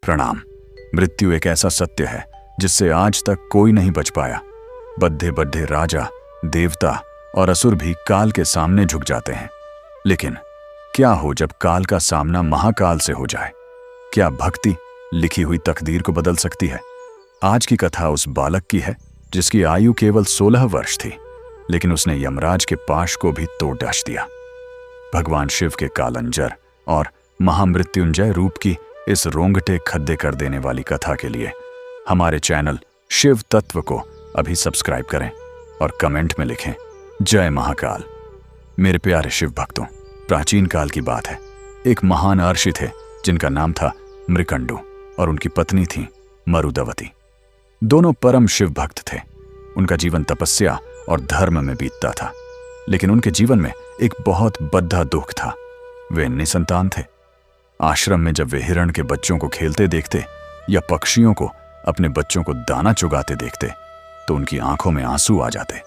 प्रणाम। मृत्यु एक ऐसा सत्य है जिससे आज तक कोई नहीं बच पाया। बड्ढे बड्ढे राजा, देवता और असुर भी काल के सामने झुक जाते हैं। लेकिन क्या हो जब काल का सामना महाकाल से हो जाए? क्या भक्ति लिखी हुई तकदीर को बदल सकती है? आज की कथा उस बालक की है जिसकी आयु केवल 16 वर्ष थी, लेकिन उसने यमराज के पाश को भी तोड़ डाश दिया। भगवान शिव के कालंजर और महामृत्युंजय रूप की इस रोंगटे खद्दे कर देने वाली कथा के लिए हमारे चैनल शिव तत्व को अभी सब्सक्राइब करें और कमेंट में लिखें जय महाकाल। मेरे प्यारे शिव भक्तों, प्राचीन काल की बात है। एक महान अर्षि थे जिनका नाम था मृकंडु और उनकी पत्नी थी मरुदवती। दोनों परम शिव भक्त थे। उनका जीवन तपस्या और धर्म में बीतता था, लेकिन उनके जीवन में एक बहुत बड़ा दुख था। वे निसंतान थे। आश्रम में जब वे हिरण के बच्चों को खेलते देखते या पक्षियों को अपने बच्चों को दाना चुगाते देखते तो उनकी आंखों में आंसू आ जाते।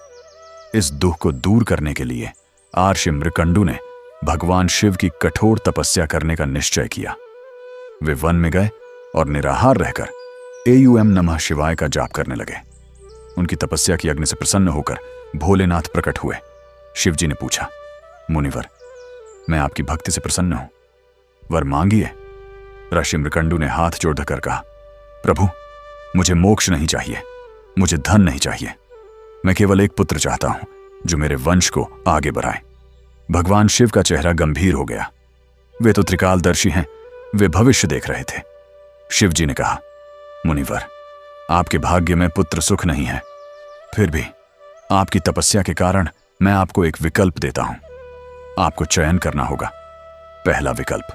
इस दुख को दूर करने के लिए आर्षि मृकंडु ने भगवान शिव की कठोर तपस्या करने का निश्चय किया। वे वन में गए और निराहार रहकर एयूएम नमः शिवाय का जाप करने लगे। उनकी तपस्या की अग्नि से प्रसन्न होकर भोलेनाथ प्रकट हुए। शिवजी ने पूछा, मुनिवर, मैं आपकी भक्ति से प्रसन्न हूं, वर मांगिए। ऋषि मृकंडु ने हाथ जोड़कर कहा, प्रभु, मुझे मोक्ष नहीं चाहिए, मुझे धन नहीं चाहिए, मैं केवल एक पुत्र चाहता हूं जो मेरे वंश को आगे बढ़ाए। भगवान शिव का चेहरा गंभीर हो गया। वे तो त्रिकालदर्शी हैं, वे भविष्य देख रहे थे। शिवजी ने कहा, मुनिवर, आपके भाग्य में पुत्र सुख नहीं है, फिर भी आपकी तपस्या के कारण मैं आपको एक विकल्प देता हूं। आपको चयन करना होगा। पहला विकल्प,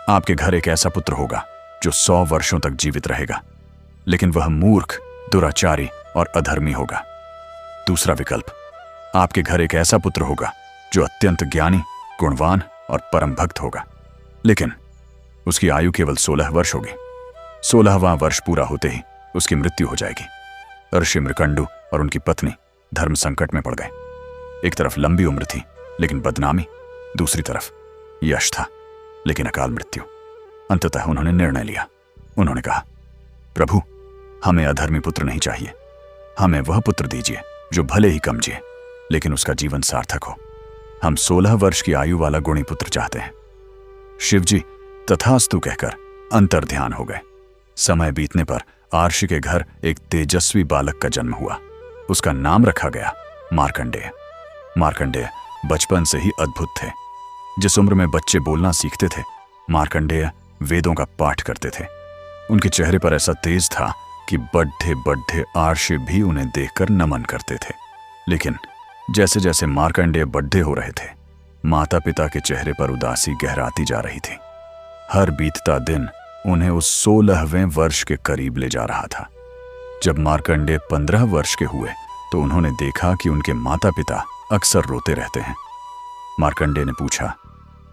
आपके घर एक ऐसा पुत्र होगा जो 100 वर्षों तक जीवित रहेगा, लेकिन वह मूर्ख, दुराचारी और अधर्मी होगा। दूसरा विकल्प, आपके घर एक ऐसा पुत्र होगा जो अत्यंत ज्ञानी, गुणवान और परम भक्त होगा, लेकिन उसकी आयु केवल 16 वर्ष होगी। 16वां वर्ष पूरा होते ही उसकी मृत्यु हो जाएगी। ऋषि मृकंडु और उनकी पत्नी धर्म संकट में पड़ गए। एक तरफ लंबी उम्र थी लेकिन बदनामी, दूसरी तरफ यश था लेकिन अकाल मृत्यु। अंततः उन्होंने निर्णय लिया। उन्होंने कहा, प्रभु, हमें अधर्मी पुत्र नहीं चाहिए, हमें वह पुत्र दीजिए जो भले ही कम जिए लेकिन उसका जीवन सार्थक हो। हम 16 वर्ष की आयु वाला गुणी पुत्र चाहते हैं। शिवजी तथास्तु कहकर अंतर ध्यान हो गए। समय बीतने पर आर्षि के घर एक तेजस्वी बालक का जन्म हुआ। उसका नाम रखा गया मार्कंडेय। मार्कंडेय बचपन से ही अद्भुत थे। जिस उम्र में बच्चे बोलना सीखते थे, मार्कंडेय वेदों का पाठ करते थे। उनके चेहरे पर ऐसा तेज था कि बड्ढे बड्ढे आर्षि भी उन्हें देखकर नमन करते थे। लेकिन जैसे जैसे मार्कंडेय बड्ढे हो रहे थे, माता पिता के चेहरे पर उदासी गहराती जा रही थी। हर बीतता दिन उन्हें उस 16वें वर्ष के करीब ले जा रहा था। जब मार्कंडेय 15 वर्ष के हुए तो उन्होंने देखा कि उनके माता पिता अक्सर रोते रहते हैं। मार्कंडेय ने पूछा,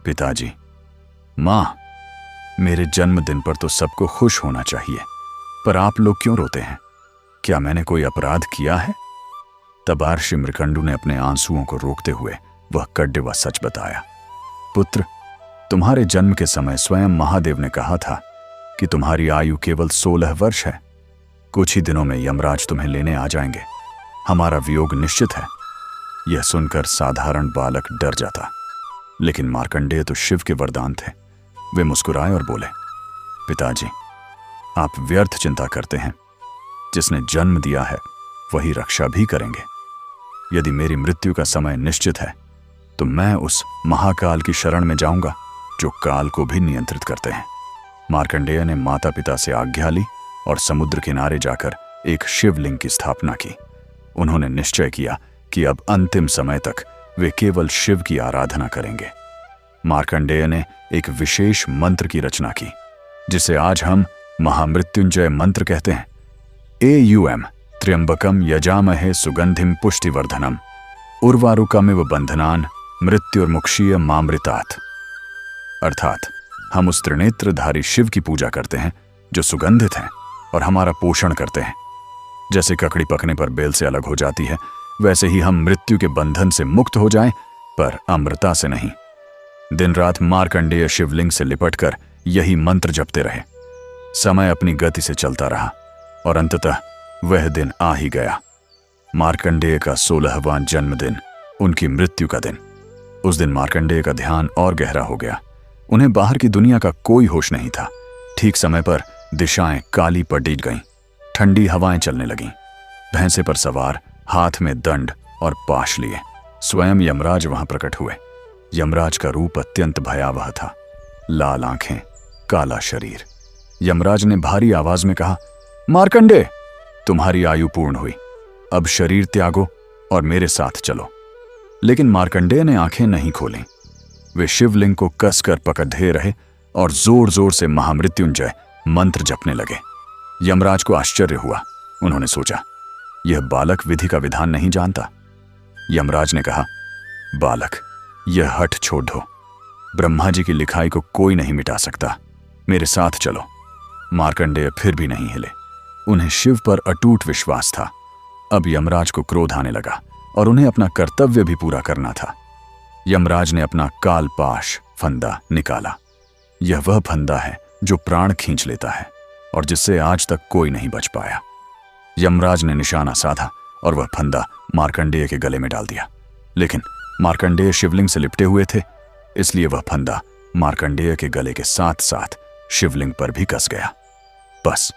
पिताजी, मां, मेरे जन्मदिन पर तो सबको खुश होना चाहिए, पर आप लोग क्यों रोते हैं? क्या मैंने कोई अपराध किया है? तब आर्षि मृकंडु ने अपने आंसुओं को रोकते हुए वह कड़वा सच बताया। पुत्र, तुम्हारे जन्म के समय स्वयं महादेव ने कहा था कि तुम्हारी आयु केवल 16 वर्ष है। कुछ ही दिनों में यमराज तुम्हें लेने आ जाएंगे। हमारा वियोग निश्चित है। यह सुनकर साधारण बालक डर जाता, लेकिन मार्कंडेय तो शिव के वरदान थे। वे मुस्कुराए और बोले, पिताजी, आप व्यर्थ चिंता करते हैं। जिसने जन्म दिया है वही रक्षा भी करेंगे। यदि मेरी मृत्यु का समय निश्चित है तो मैं उस महाकाल की शरण में जाऊंगा जो काल को भी नियंत्रित करते हैं। मार्कंडेय ने माता पिता से आज्ञा ली और समुद्र किनारे जाकर एक शिवलिंग की स्थापना की। उन्होंने निश्चय किया कि अब अंतिम समय तक वे केवल शिव की आराधना करेंगे। मार्कंडेय ने एक विशेष मंत्र की रचना की, जिसे आज हम महामृत्युंजय मंत्र कहते हैं। एयूएम त्र्यंबकम यजामहे सुगंधिम पुष्टिवर्धनम उर्वारुकमिव बंधनान मृत्युर्मुक्षीय मामृतात्। अर्थात हम उस त्रिनेत्रधारी शिव की पूजा करते हैं जो सुगंधित हैं और हमारा पोषण करते हैं। जैसे ककड़ी पकने पर बेल से अलग हो जाती है, वैसे ही हम मृत्यु के बंधन से मुक्त हो जाएं, पर अमृता से नहीं। दिन रात मार्कंडेय शिवलिंग से लिपटकर यही मंत्र जपते रहे। समय अपनी गति से चलता रहा और अंततः वह दिन आ ही गया। मार्कंडेय का 16वां जन्मदिन, उनकी मृत्यु का दिन। उस दिन मार्कंडेय का ध्यान और गहरा हो गया। उन्हें बाहर की दुनिया का कोई होश नहीं था। ठीक समय पर दिशाएं काली पड़ गईं, ठंडी हवाएं चलने लगीं। भैंसे पर सवार, हाथ में दंड और पाश लिए स्वयं यमराज वहां प्रकट हुए। यमराज का रूप अत्यंत भयावह था। लाल आंखें, काला शरीर। यमराज ने भारी आवाज में कहा, मार्कंडेय, तुम्हारी आयु पूर्ण हुई, अब शरीर त्यागो और मेरे साथ चलो। लेकिन मार्कंडेय ने आंखें नहीं खोलीं। वे शिवलिंग को कसकर पकड़े रहे और जोर जोर से महामृत्युंजय मंत्र जपने लगे। यमराज को आश्चर्य हुआ। उन्होंने सोचा, यह बालक विधि का विधान नहीं जानता। यमराज ने कहा, बालक, यह हठ छोड़ दो। ब्रह्मा जी की लिखाई को कोई नहीं मिटा सकता। मेरे साथ चलो। मार्कंडेय फिर भी नहीं हिले। उन्हें शिव पर अटूट विश्वास था। अब यमराज को क्रोध आने लगा और उन्हें अपना कर्तव्य भी पूरा करना था। यमराज ने अपना कालपाश फंदा निकाला। यह वह फंदा है जो प्राण खींच लेता है और जिससे आज तक कोई नहीं बच पाया। यमराज ने निशाना साधा और वह फंदा मार्कंडेय के गले में डाल दिया। लेकिन मार्कंडेय शिवलिंग से लिपटे हुए थे, इसलिए वह फंदा मार्कंडेय के गले के साथ साथ शिवलिंग पर भी कस गया। बस,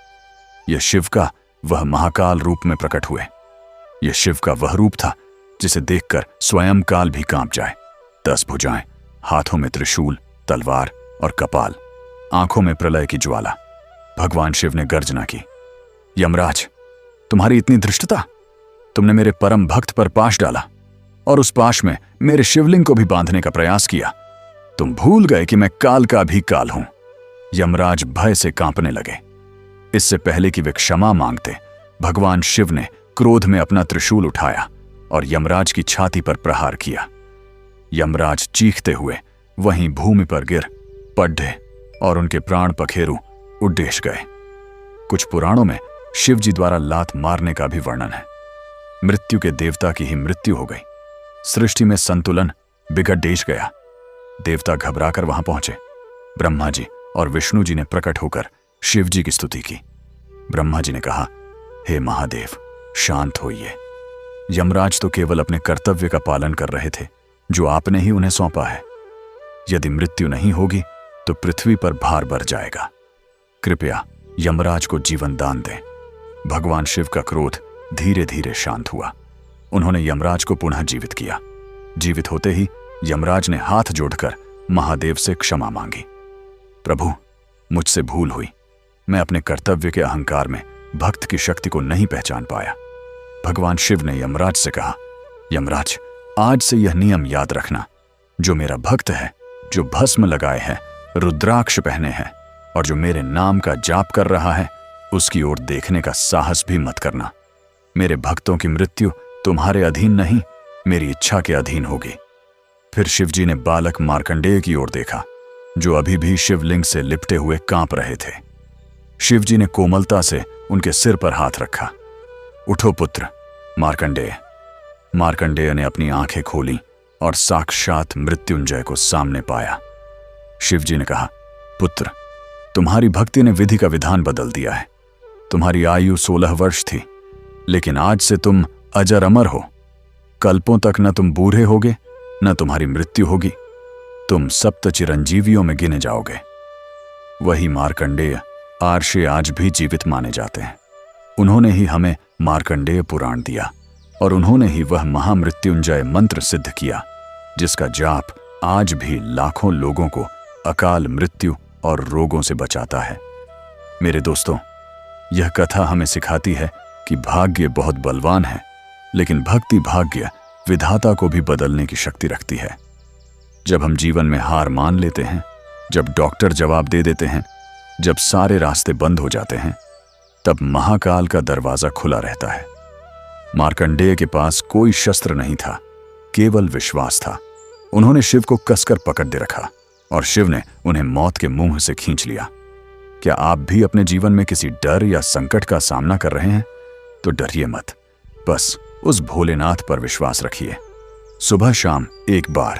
यह शिव का वह महाकाल रूप में प्रकट हुए। यह शिव का वह रूप था जिसे देखकर स्वयं काल भी कांप जाए। 10 भुजाएं, हाथों में त्रिशूल, तलवार और कपाल, आंखों में प्रलय की ज्वाला। भगवान शिव ने गर्जना की, यमराज, तुम्हारी इतनी धृष्टता! तुमने मेरे परम भक्त पर पाश डाला और उस पाश में मेरे शिवलिंग को भी बांधने का प्रयास किया। तुम भूल गए कि मैं काल का भी काल हूं। यमराज भय से कांपने लगे। इससे पहले कि वे क्षमा मांगते, भगवान शिव ने क्रोध में अपना त्रिशूल उठाया और यमराज की छाती पर प्रहार किया। यमराज चीखते हुए वहीं भूमि पर गिर पड्ढे और उनके प्राण पखेरु उड्डेश गए। कुछ पुराणों में शिव जी द्वारा लात मारने का भी वर्णन है। मृत्यु के देवता की ही मृत्यु हो गई। सृष्टि में संतुलन बिगड़ गया। देवता घबराकर वहां पहुंचे। ब्रह्मा जी और विष्णु जी ने प्रकट होकर शिव जी की स्तुति की। ब्रह्मा जी ने कहा, हे महादेव, शांत होइए। यमराज तो केवल अपने कर्तव्य का पालन कर रहे थे जो आपने ही उन्हें सौंपा है। यदि मृत्यु नहीं होगी तो पृथ्वी पर भार बढ़ जाएगा। कृपया यमराज को जीवन दान दें। भगवान शिव का क्रोध धीरे धीरे शांत हुआ। उन्होंने यमराज को पुनः जीवित किया। जीवित होते ही यमराज ने हाथ जोड़कर महादेव से क्षमा मांगी। प्रभु, मुझसे भूल हुई। मैं अपने कर्तव्य के अहंकार में भक्त की शक्ति को नहीं पहचान पाया। भगवान शिव ने यमराज से कहा, यमराज, आज से यह नियम याद रखना, जो मेरा भक्त है, जो भस्म लगाए है, रुद्राक्ष पहने हैं और जो मेरे नाम का जाप कर रहा है, उसकी ओर देखने का साहस भी मत करना। मेरे भक्तों की मृत्यु तुम्हारे अधीन नहीं, मेरी इच्छा के अधीन होगी। फिर शिवजी ने बालक मार्कंडेय की ओर देखा, जो अभी भी शिवलिंग से लिपटे हुए कांप रहे थे। शिवजी ने कोमलता से उनके सिर पर हाथ रखा। उठो पुत्र मार्कंडेय। मार्कंडेय ने अपनी आंखें खोली और साक्षात मृत्युंजय को सामने पाया। शिवजी ने कहा, पुत्र, तुम्हारी भक्ति ने विधि का विधान बदल दिया है। तुम्हारी आयु 16 वर्ष थी, लेकिन आज से तुम अजर अमर हो। कल्पों तक न तुम बूढ़े होगे, न तुम्हारी मृत्यु होगी। तुम सप्त चिरंजीवियों में गिने जाओगे। वही मार्कंडेय आर्षे आज भी जीवित माने जाते हैं। उन्होंने ही हमें मार्कंडेय पुराण दिया और उन्होंने ही वह महामृत्युंजय मंत्र सिद्ध किया, जिसका जाप आज भी लाखों लोगों को अकाल मृत्यु और रोगों से बचाता है। मेरे दोस्तों, यह कथा हमें सिखाती है कि भाग्य बहुत बलवान है, लेकिन भक्ति भाग्य विधाता को भी बदलने की शक्ति रखती है। जब हम जीवन में हार मान लेते हैं, जब डॉक्टर जवाब दे देते हैं, जब सारे रास्ते बंद हो जाते हैं, तब महाकाल का दरवाजा खुला रहता है। मार्कंडेय के पास कोई शस्त्र नहीं था, केवल विश्वास था। उन्होंने शिव को कसकर पकड़ दे रखा और शिव ने उन्हें मौत के मुंह से खींच लिया। क्या आप भी अपने जीवन में किसी डर या संकट का सामना कर रहे हैं? तो डरिए मत, बस उस भोलेनाथ पर विश्वास रखिए। सुबह शाम एक बार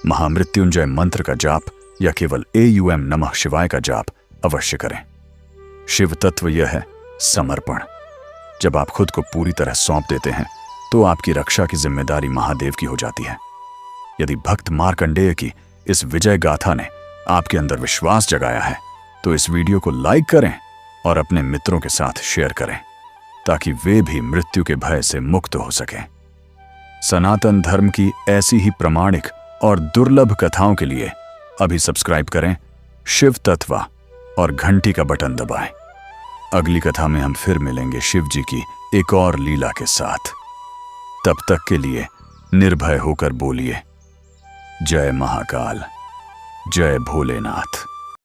महामृत्युंजय मंत्र का जाप या केवल AUM नमः शिवाय का जाप अवश्य करें। शिव तत्व यह है समर्पण। जब आप खुद को पूरी तरह सौंप देते हैं तो आपकी रक्षा की जिम्मेदारी महादेव की हो जाती है। यदि भक्त मार्कंडेय की इस विजय गाथा ने आपके अंदर विश्वास जगाया है तो इस वीडियो को लाइक करें और अपने मित्रों के साथ शेयर करें ताकि वे भी मृत्यु के भय से मुक्त हो सकें। सनातन धर्म की ऐसी ही प्रामाणिक और दुर्लभ कथाओं के लिए अभी सब्सक्राइब करें शिव तत्व और घंटी का बटन दबाएं। अगली कथा में हम फिर मिलेंगे शिव जी की एक और लीला के साथ। तब तक के लिए निर्भय होकर बोलिए जय महाकाल, जय भोलेनाथ।